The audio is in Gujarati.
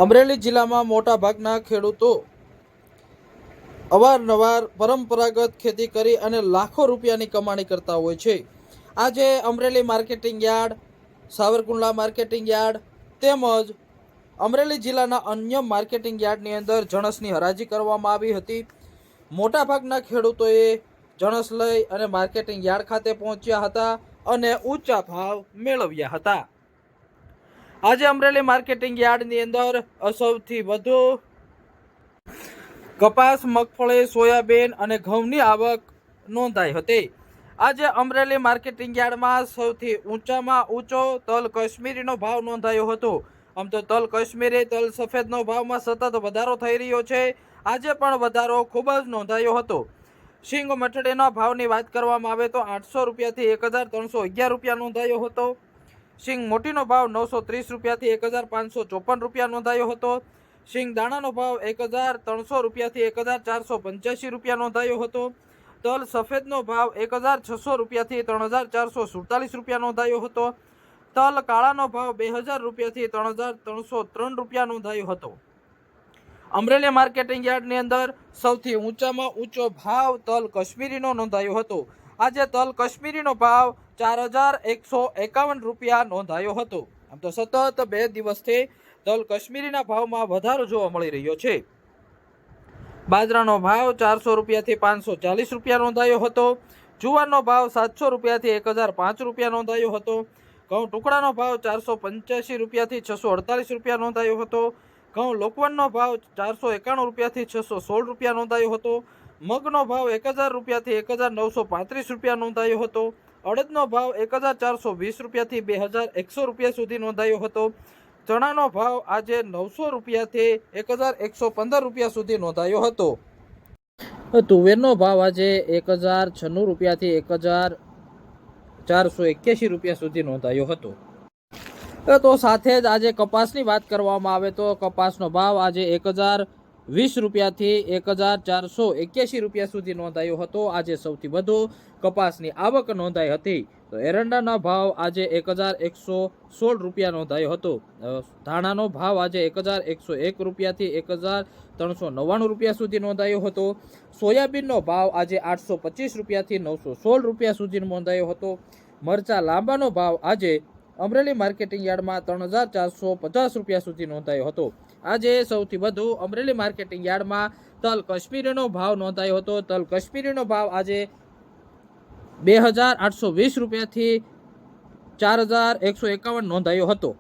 અમરેલી જિલ્લામાં મોટાભાગના ખેડૂતો અવારનવાર પરંપરાગત ખેતી કરી અને લાખો રૂપિયાની કમાણી કરતા હોય છે. આજે Amreli marketing yard, Savarkundla marketing yard તેમજ અમરેલી જિલ્લાના અન્ય માર્કેટિંગ યાર્ડની અંદર જણસની હરાજી કરવામાં આવી હતી. મોટાભાગના ખેડૂતોએ જણસ લઈ અને માર્કેટિંગ યાર્ડ ખાતે પહોંચ્યા હતા અને ઊંચા ભાવ મેળવ્યા હતા. આજે અમરેલી માર્કેટિંગ યાર્ડની અંદર સૌથી વધુ કપાસ, મગફળી, સોયાબીન અને ઘઉંની આવક નોંધાઈ હતી. આજે અમરેલી માર્કેટિંગ યાર્ડમાં સૌથી ઊંચામાં ઊંચો તલ કાશ્મીરીનો ભાવ નોંધાયો હતો. આમ તો તલ કાશ્મીરી, તલ સફેદનો ભાવમાં સતત વધારો થઈ રહ્યો છે. આજે પણ વધારો ખૂબ જ નોંધાયો હતો. શીંગ મટડીના ભાવની વાત કરવામાં આવે તો 800 રૂપિયાથી 1311 રૂપિયા નોંધાયો હતો. શીંગ મોટીનો ભાવ 930 રૂપિયાથી 1554 રૂપિયા નોંધાયો હતો. શીંગ દાણાનો ભાવ 1300 રૂપિયાથી 1485 રૂપિયા નોંધાયો હતો. તલ સફેદનો ભાવ 1600 રૂપિયાથી 3447 રૂપિયા નોંધાયો હતો. તલ કાળાનો ભાવ 2000 રૂપિયાથી 3303 રૂપિયા નોંધાયો હતો. અમરેલી માર્કેટિંગ યાર્ડની અંદર સૌથી ઊંચામાં ઊંચો ભાવ તલ કાશ્મીરીનો નોંધાયો હતો. આજે તલ કાશ્મીરીનો ભાવ 4151 રૂપિયા નોંધાયો હતો. આમ તો સતત 2 દિવસથી તલ કાશ્મીરીના ભાવમાં વધારો જોવા મળી રહ્યો છે. બાજરાનો ભાવ 400 રૂપિયાથી 540 રૂપિયા નોંધાયો હતો. જુવારનો ભાવ 700 રૂપિયાથી 1005 રૂપિયા નોંધાયો હતો. ઘઉં ટુકડાનો ભાવ 485 રૂપિયાથી 648 રૂપિયા નોંધાયો હતો. ઘઉં લોકવનનો ભાવ 491 રૂપિયાથી 616 રૂપિયા નોંધાયો હતો. મગનો ભાવ 1000 રૂપિયાથી 1935 રૂપિયા નોંધાયો હતો. અડદનો ભાવ 1420 રૂપિયાથી 2100 રૂપિયા સુધી નોંધાયો હતો. ચણાનો ભાવ આજે 900 રૂપિયાથી 1115 રૂપિયા સુધી નોંધાયો હતો. તુવેરનો ભાવ આજે 1096 રૂપિયાથી 1481 રૂપિયા સુધી નોંધાયો હતો. તો સાથે જ આજે કપાસની વાત કરવામાં આવે તો કપાસનો ભાવ આજે 1020 રૂપિયાથી 1481 રૂપિયા સુધી નોંધાયો હતો. આજે સૌથી વધુ કપાસની આવક નોંધાઈ હતી. તો એરંડાના ભાવ આજે 1116 રૂપિયા નોંધાયો હતો. ધાણાનો ભાવ આજે 1101 રૂપિયાથી 1399 રૂપિયા સુધી નોંધાયો હતો. સોયાબીનનો ભાવ આજે 825 રૂપિયાથી 916 રૂપિયા સુધી નોંધાયો હતો. મરચા લાંબાનો ભાવ આજે અમરેલી માર્કેટિંગ યાર્ડમાં 3450 રૂપિયા સુધી નોંધાયો હતો. આજે સૌથી વધુ અમરેલી માર્કેટિંગ યાર્ડમાં તલ કાશ્મીરીનો ભાવ નોંધાયો હતો. તલ કાશ્મીરીનો ભાવ આજે 2820 રૂપિયાથી 4151 નોંધાયો હતો.